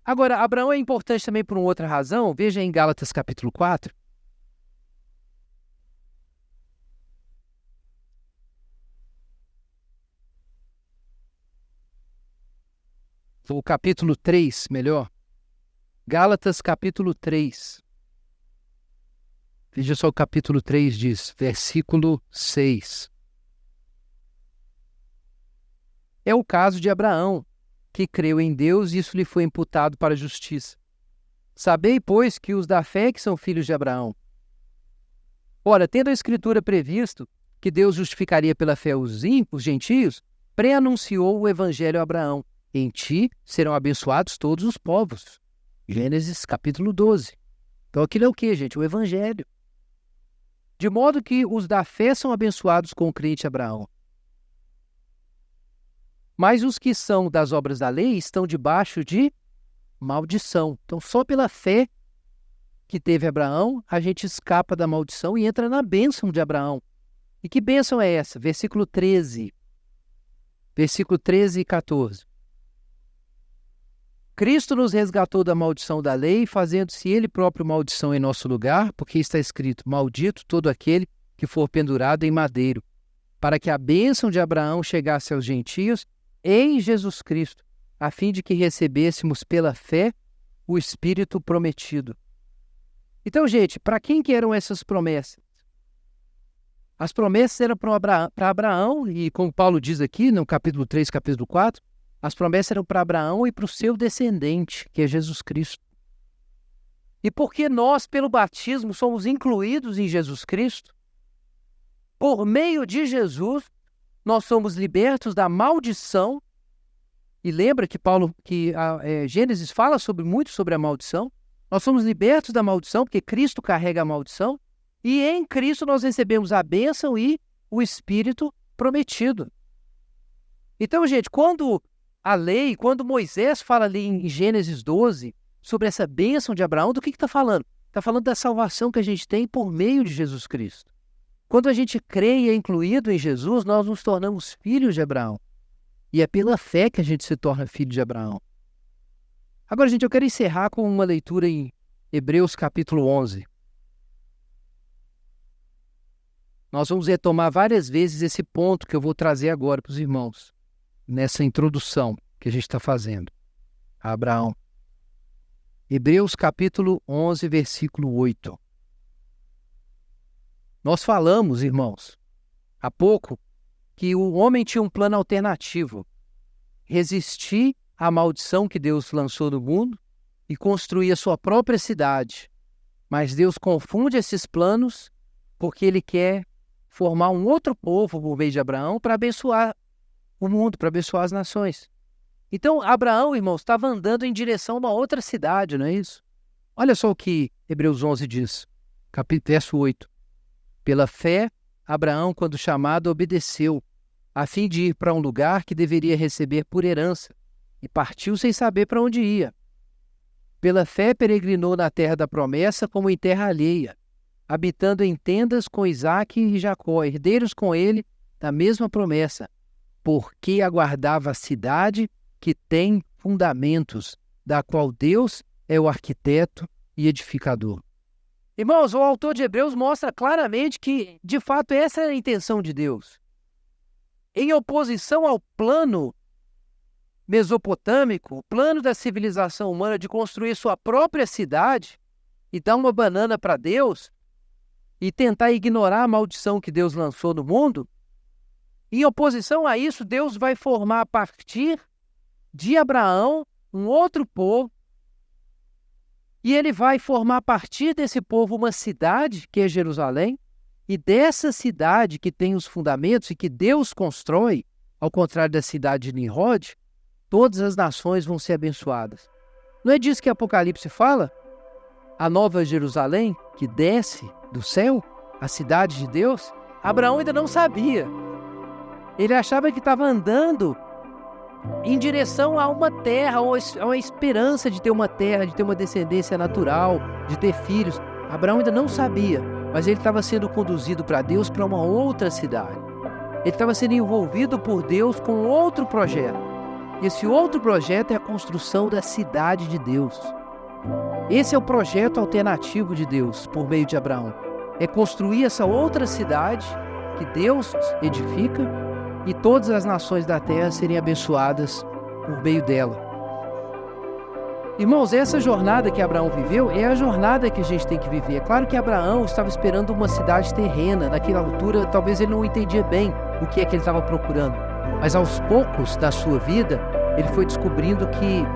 Agora, Abraão é importante também por uma outra razão. Veja em Gálatas capítulo 4. O capítulo 3, melhor. Gálatas capítulo 3. Veja só o capítulo 3 diz, versículo 6. É o caso de Abraão, que creu em Deus e isso lhe foi imputado para a justiça. Sabei, pois, que os da fé que são filhos de Abraão. Ora, tendo a Escritura previsto que Deus justificaria pela fé os gentios, pré-anunciou o evangelho a Abraão. Em ti serão abençoados todos os povos. Gênesis capítulo 12. Então aquilo é o que, gente? O evangelho. De modo que os da fé são abençoados com o crente Abraão. Mas os que são das obras da lei estão debaixo de maldição. Então, só pela fé que teve Abraão, a gente escapa da maldição e entra na bênção de Abraão. E que bênção é essa? Versículo 13. Versículo 13 e 14. Cristo nos resgatou da maldição da lei, fazendo-se Ele próprio maldição em nosso lugar, porque está escrito, maldito todo aquele que for pendurado em madeiro, para que a bênção de Abraão chegasse aos gentios em Jesus Cristo, a fim de que recebêssemos pela fé o Espírito prometido. Então, gente, para quem que eram essas promessas? As promessas eram para Abraão, e como Paulo diz aqui, no capítulo 3, capítulo 4, as promessas eram para Abraão e para o seu descendente, que é Jesus Cristo. E porque nós, pelo batismo, somos incluídos em Jesus Cristo, por meio de Jesus, nós somos libertos da maldição. E lembra que Gênesis fala muito sobre a maldição. Nós somos libertos da maldição, porque Cristo carrega a maldição. E em Cristo nós recebemos a bênção e o Espírito prometido. Então, gente, quando Moisés fala ali em Gênesis 12 sobre essa bênção de Abraão, do que está falando? Está falando da salvação que a gente tem por meio de Jesus Cristo. Quando a gente crê e é incluído em Jesus, nós nos tornamos filhos de Abraão. E é pela fé que a gente se torna filho de Abraão. Agora, gente, eu quero encerrar com uma leitura em Hebreus capítulo 11. Nós vamos retomar várias vezes esse ponto que eu vou trazer agora para os irmãos, nessa introdução que a gente está fazendo a Abraão. Hebreus capítulo 11, versículo 8. Nós falamos, irmãos, há pouco, que o homem tinha um plano alternativo. Resistir à maldição que Deus lançou no mundo e construir a sua própria cidade. Mas Deus confunde esses planos porque Ele quer formar um outro povo por meio de Abraão para abençoar o mundo, para abençoar as nações. Então, Abraão, irmãos, estava andando em direção a uma outra cidade, não é isso? Olha só o que Hebreus 11 diz, verso 8. Pela fé, Abraão, quando chamado, obedeceu, a fim de ir para um lugar que deveria receber por herança, e partiu sem saber para onde ia. Pela fé, peregrinou na terra da promessa como em terra alheia, habitando em tendas com Isaque e Jacó, herdeiros com ele da mesma promessa, porque aguardava a cidade que tem fundamentos, da qual Deus é o arquiteto e edificador. Irmãos, o autor de Hebreus mostra claramente que, de fato, essa é a intenção de Deus. Em oposição ao plano mesopotâmico, o plano da civilização humana de construir sua própria cidade e dar uma banana para Deus e tentar ignorar a maldição que Deus lançou no mundo, em oposição a isso, Deus vai formar a partir de Abraão um outro povo. E ele vai formar a partir desse povo uma cidade, que é Jerusalém, e dessa cidade que tem os fundamentos e que Deus constrói, ao contrário da cidade de Nimrod, todas as nações vão ser abençoadas. Não é disso que Apocalipse fala? A nova Jerusalém, que desce do céu, a cidade de Deus? Abraão ainda não sabia. Ele achava que estava andando em direção a uma terra, a uma esperança de ter uma terra, de ter uma descendência natural, de ter filhos. Abraão ainda não sabia, mas ele estava sendo conduzido para Deus para uma outra cidade. Ele estava sendo envolvido por Deus com outro projeto. Esse outro projeto é a construção da cidade de Deus. Esse é o projeto alternativo de Deus por meio de Abraão. É construir essa outra cidade que Deus edifica e todas as nações da terra serem abençoadas por meio dela. Irmãos, essa jornada que Abraão viveu é a jornada que a gente tem que viver. É claro que Abraão estava esperando uma cidade terrena. Naquela altura, talvez ele não entendia bem o que é que ele estava procurando. Mas aos poucos da sua vida, ele foi descobrindo que,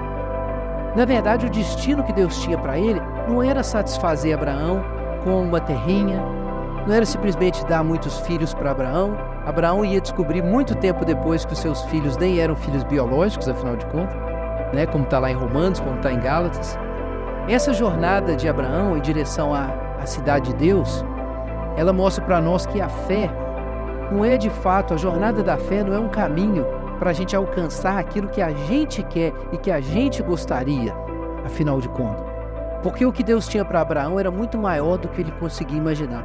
na verdade, o destino que Deus tinha para ele não era satisfazer Abraão com uma terrinha, não era simplesmente dar muitos filhos para Abraão. Abraão ia descobrir muito tempo depois que os seus filhos nem eram filhos biológicos, afinal de contas, como está lá em Romanos, como está em Gálatas. Essa jornada de Abraão em direção à cidade de Deus, ela mostra para nós que a fé não é de fato, a jornada da fé não é um caminho para a gente alcançar aquilo que a gente quer e que a gente gostaria, afinal de contas. Porque o que Deus tinha para Abraão era muito maior do que ele conseguia imaginar.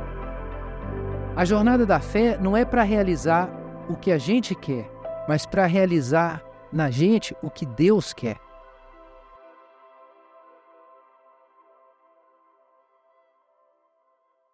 A jornada da fé não é para realizar o que a gente quer, mas para realizar na gente o que Deus quer.